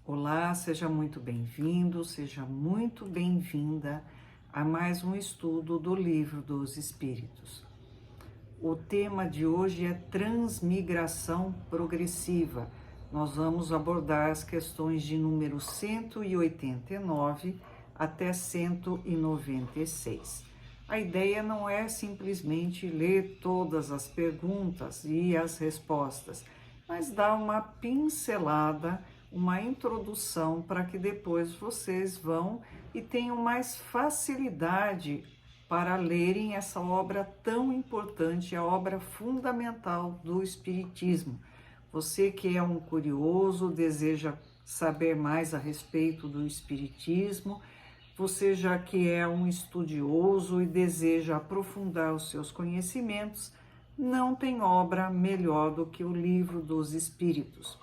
Olá, seja muito bem-vindo, seja muito bem-vinda a mais um estudo do Livro dos Espíritos. O tema de hoje é transmigração progressiva. Nós vamos abordar as questões de número 189 até 196. A ideia não é simplesmente ler todas as perguntas e as respostas, mas dar uma pincelada, uma introdução para que depois vocês vão e tenham mais facilidade para lerem essa obra tão importante, a obra fundamental do Espiritismo. Você que é um curioso, deseja saber mais a respeito do Espiritismo, você já que é um estudioso e deseja aprofundar os seus conhecimentos, não tem obra melhor do que o Livro dos Espíritos.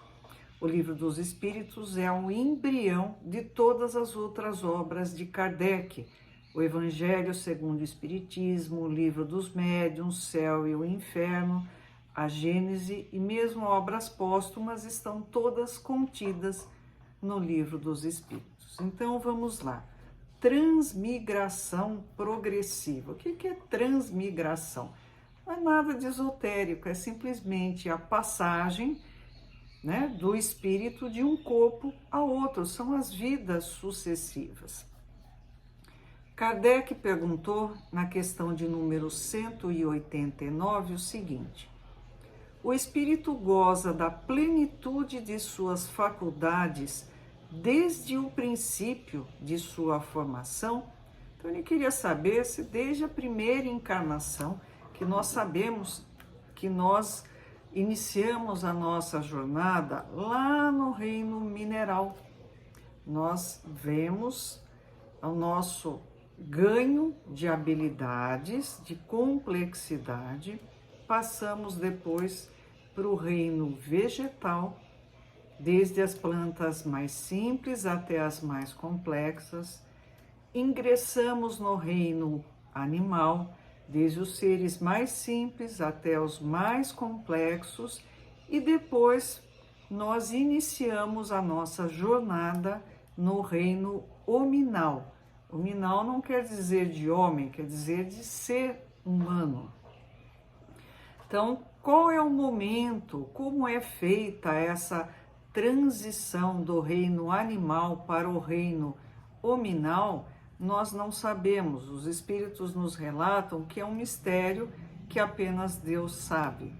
O Livro dos Espíritos é um embrião de todas as outras obras de Kardec, o Evangelho segundo o Espiritismo, o Livro dos Médiuns, Céu e o Inferno, a Gênese e mesmo obras póstumas estão todas contidas no Livro dos Espíritos. Então vamos lá. Transmigração progressiva. O que é transmigração? Não é nada de esotérico, é simplesmente a passagem, do espírito de um corpo a outro, são as vidas sucessivas. Kardec perguntou na questão de número 189 o seguinte: o espírito goza da plenitude de suas faculdades desde o princípio de sua formação? Então ele queria saber se desde a primeira encarnação, que nós sabemos que nós iniciamos a nossa jornada lá no reino mineral. Nós vemos o nosso ganho de habilidades, de complexidade, passamos depois para o reino vegetal, desde as plantas mais simples até as mais complexas, ingressamos no reino animal, desde os seres mais simples até os mais complexos, e depois nós iniciamos a nossa jornada no reino hominal. Hominal não quer dizer de homem, quer dizer de ser humano. Então, qual é o momento, como é feita essa transição do reino animal para o reino hominal? Nós não sabemos, os espíritos nos relatam que é um mistério que apenas Deus sabe.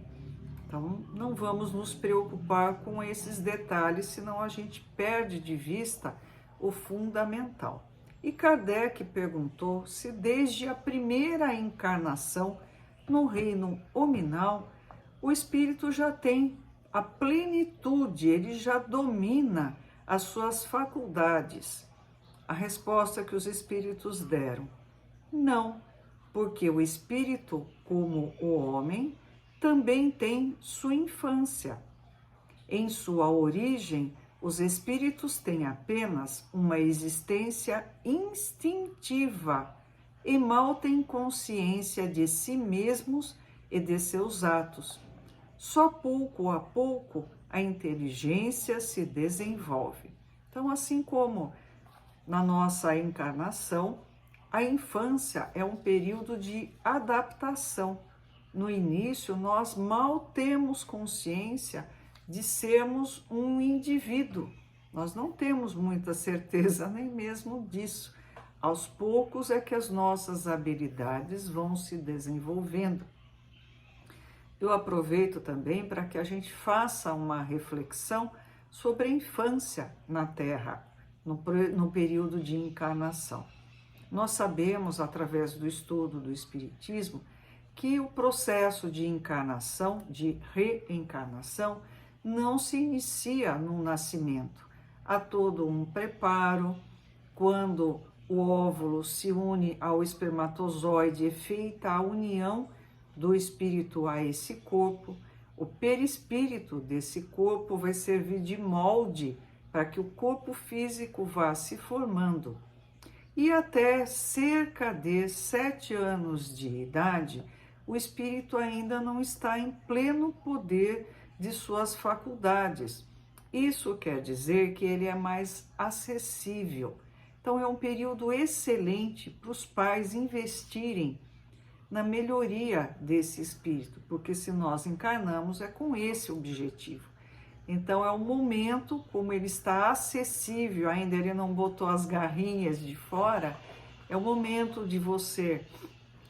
Então, não vamos nos preocupar com esses detalhes, senão a gente perde de vista o fundamental. E Kardec perguntou se desde a primeira encarnação no reino hominal, o espírito já tem a plenitude, ele já domina as suas faculdades. A resposta que os espíritos deram: não, porque o espírito, como o homem, também tem sua infância. Em sua origem, os espíritos têm apenas uma existência instintiva e mal têm consciência de si mesmos e de seus atos. Só pouco a pouco a inteligência se desenvolve. Então, assim como na nossa encarnação, a infância é um período de adaptação. No início, nós mal temos consciência de sermos um indivíduo. Nós não temos muita certeza nem mesmo disso. Aos poucos é que as nossas habilidades vão se desenvolvendo. Eu aproveito também para que a gente faça uma reflexão sobre a infância na Terra, no período de encarnação. Nós sabemos, através do estudo do Espiritismo, que o processo de encarnação, de reencarnação, não se inicia no nascimento. Há todo um preparo. Quando o óvulo se une ao espermatozoide, é feita a união do espírito a esse corpo. O perispírito desse corpo vai servir de molde para que o corpo físico vá se formando. E até cerca de 7 anos de idade, o espírito ainda não está em pleno poder de suas faculdades. Isso quer dizer que ele é mais acessível. Então, é um período excelente para os pais investirem na melhoria desse espírito, porque se nós encarnamos é com esse objetivo. Então, é um momento, como ele está acessível, ainda ele não botou as garrinhas de fora, é o momento de você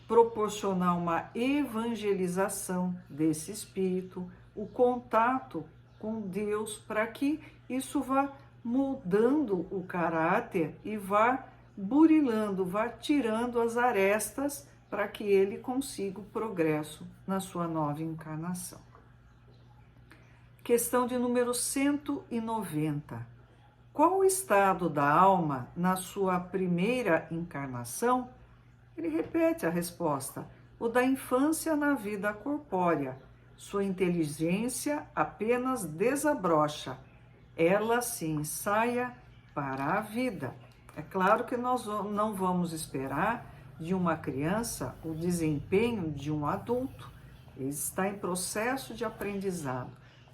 proporcionar uma evangelização desse espírito, o contato com Deus, para que isso vá moldando o caráter e vá burilando, vá tirando as arestas para que ele consiga o progresso na sua nova encarnação. Questão de número 190. Qual o estado da alma na sua primeira encarnação? Ele repete a resposta: o da infância na vida corpórea. Sua inteligência apenas desabrocha, ela se ensaia para a vida. É claro que nós não vamos esperar de uma criança o desempenho de um adulto. Ele está em processo de aprendizado.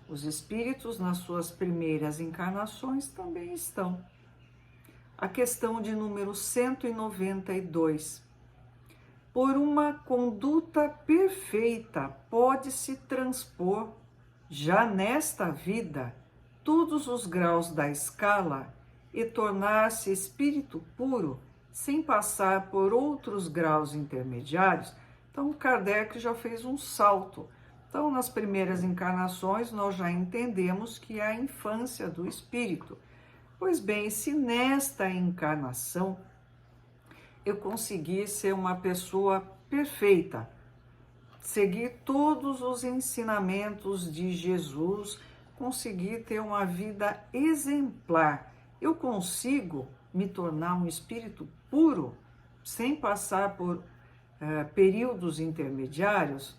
Os espíritos, nas suas primeiras encarnações, também estão. A questão de número 192. Por uma conduta perfeita, pode-se transpor, já nesta vida, todos os graus da escala e tornar-se espírito puro, sem passar por outros graus intermediários. Então, Kardec já fez um salto. Então, nas primeiras encarnações, nós já entendemos que é a infância do espírito. Pois bem, se nesta encarnação eu conseguir ser uma pessoa perfeita, seguir todos os ensinamentos de Jesus, conseguir ter uma vida exemplar, eu consigo me tornar um espírito puro, sem passar por períodos intermediários?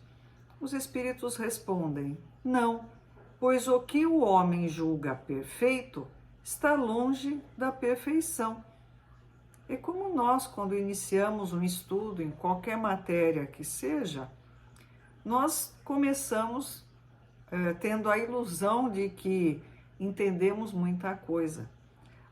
Os espíritos respondem: não, pois o que o homem julga perfeito está longe da perfeição. E como nós, quando iniciamos um estudo em qualquer matéria que seja, nós começamos tendo a ilusão de que entendemos muita coisa.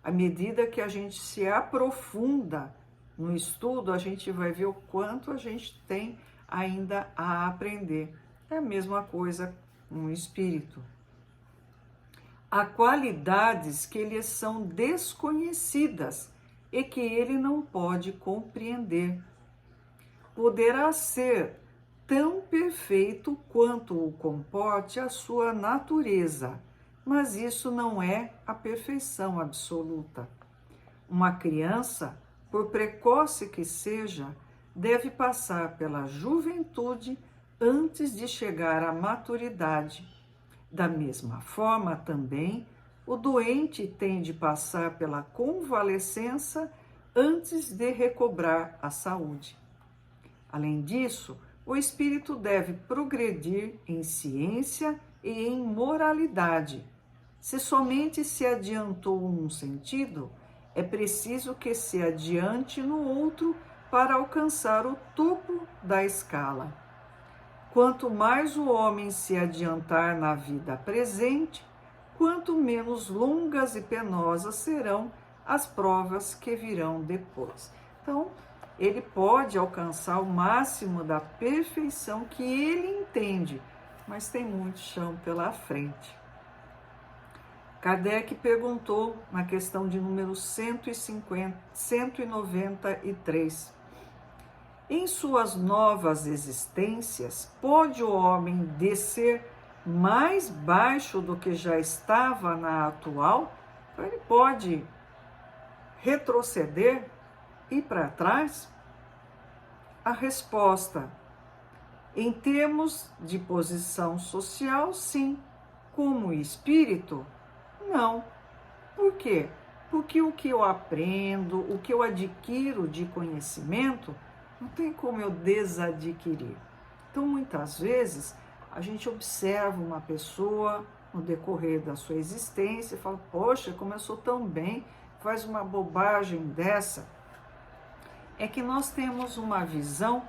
À medida que a gente se aprofunda no estudo, a gente vai ver o quanto a gente tem ainda a aprender. É a mesma coisa com o espírito. Há qualidades que lhes são desconhecidas e que ele não pode compreender. Poderá ser tão perfeito quanto o comporte a sua natureza, mas isso não é a perfeição absoluta. Uma criança, por precoce que seja, deve passar pela juventude antes de chegar à maturidade. Da mesma forma, também, o doente tem de passar pela convalescença antes de recobrar a saúde. Além disso, o espírito deve progredir em ciência e em moralidade. Se somente se adiantou num sentido, é preciso que se adiante no outro para alcançar o topo da escala. Quanto mais o homem se adiantar na vida presente, quanto menos longas e penosas serão as provas que virão depois. Então, ele pode alcançar o máximo da perfeição que ele entende, mas tem muito chão pela frente. Kardec perguntou na questão de número 193. Em suas novas existências, pode o homem descer mais baixo do que já estava na atual? Então, ele pode retroceder, ir para trás? A resposta: em termos de posição social, sim. Como espírito, não. Por quê? Porque o que eu aprendo, o que eu adquiro de conhecimento, não tem como eu desadquirir. Então, muitas vezes, a gente observa uma pessoa no decorrer da sua existência e fala: poxa, como eu sou tão bem, faz uma bobagem dessa. É que nós temos uma visão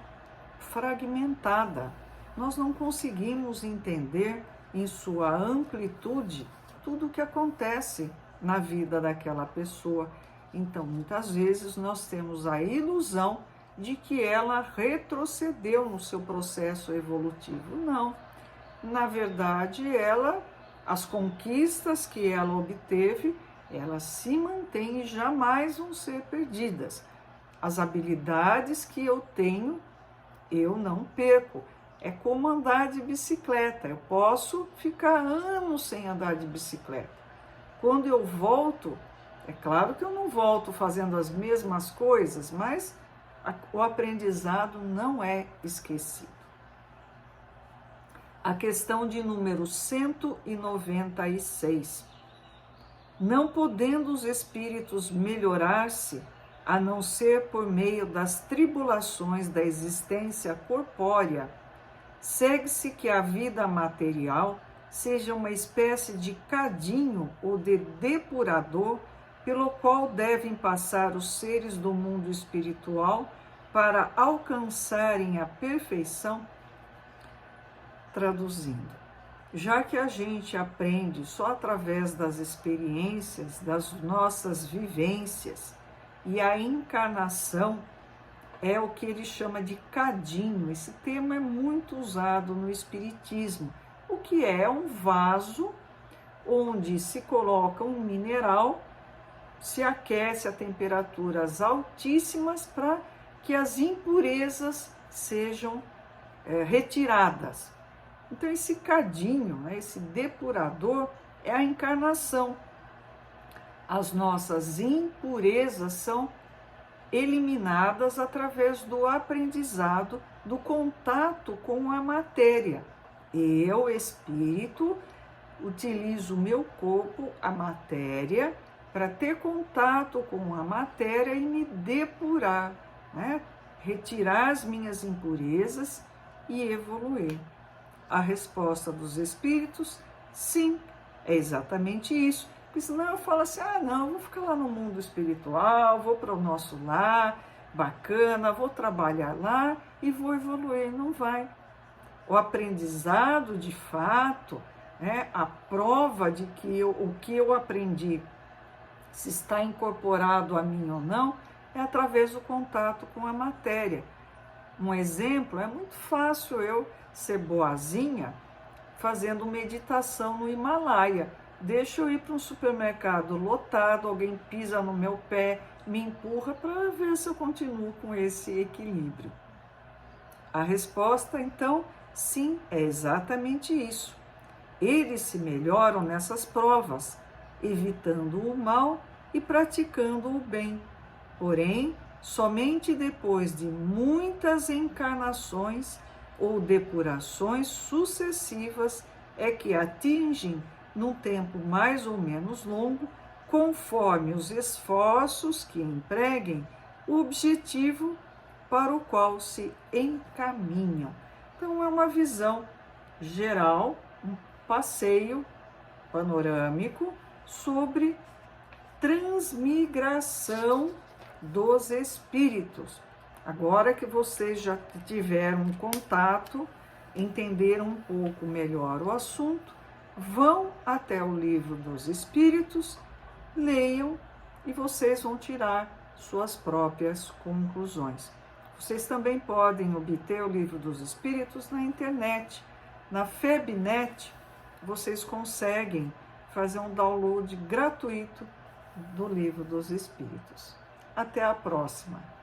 fragmentada. Nós não conseguimos entender em sua amplitude tudo o que acontece na vida daquela pessoa. Então, muitas vezes nós temos a ilusão de que ela retrocedeu no seu processo evolutivo. Não. Na verdade, as conquistas que ela obteve, elas se mantêm e jamais vão ser perdidas. As habilidades que eu tenho, eu não perco. É como andar de bicicleta. Eu posso ficar anos sem andar de bicicleta. Quando eu volto, é claro que eu não volto fazendo as mesmas coisas, mas o aprendizado não é esquecido. A questão de número 196. Não podendo os espíritos melhorar-se, a não ser por meio das tribulações da existência corpórea, segue-se que a vida material seja uma espécie de cadinho ou de depurador pelo qual devem passar os seres do mundo espiritual para alcançarem a perfeição. Traduzindo, já que a gente aprende só através das experiências, das nossas vivências, e a encarnação é o que ele chama de cadinho. Esse termo é muito usado no Espiritismo, o que é um vaso onde se coloca um mineral, se aquece a temperaturas altíssimas para que as impurezas sejam retiradas. Então esse cadinho, esse depurador, é a encarnação. As nossas impurezas são eliminadas através do aprendizado, do contato com a matéria. Eu, espírito, utilizo o meu corpo, a matéria, para ter contato com a matéria e me depurar, retirar as minhas impurezas e evoluir. A resposta dos espíritos, sim, é exatamente isso. Porque senão eu falo assim, não, vou ficar lá no mundo espiritual, vou para o nosso lar, bacana, vou trabalhar lá e vou evoluir. Não vai. O aprendizado, de fato, a prova de que o que eu aprendi, se está incorporado a mim ou não, é através do contato com a matéria. Um exemplo, é muito fácil eu ser boazinha fazendo meditação no Himalaia. Deixa eu ir para um supermercado lotado, alguém pisa no meu pé, me empurra para ver se eu continuo com esse equilíbrio. A resposta, então, sim, é exatamente isso. Eles se melhoram nessas provas, evitando o mal e praticando o bem. Porém, somente depois de muitas encarnações ou depurações sucessivas é que atingem, num tempo mais ou menos longo, conforme os esforços que empreguem, o objetivo para o qual se encaminham. Então, é uma visão geral, um passeio panorâmico sobre transmigração dos espíritos. Agora que vocês já tiveram um contato, entenderam um pouco melhor o assunto, vão até o Livro dos Espíritos, leiam e vocês vão tirar suas próprias conclusões. Vocês também podem obter o Livro dos Espíritos na internet, na FebNet, vocês conseguem fazer um download gratuito do Livro dos Espíritos. Até a próxima!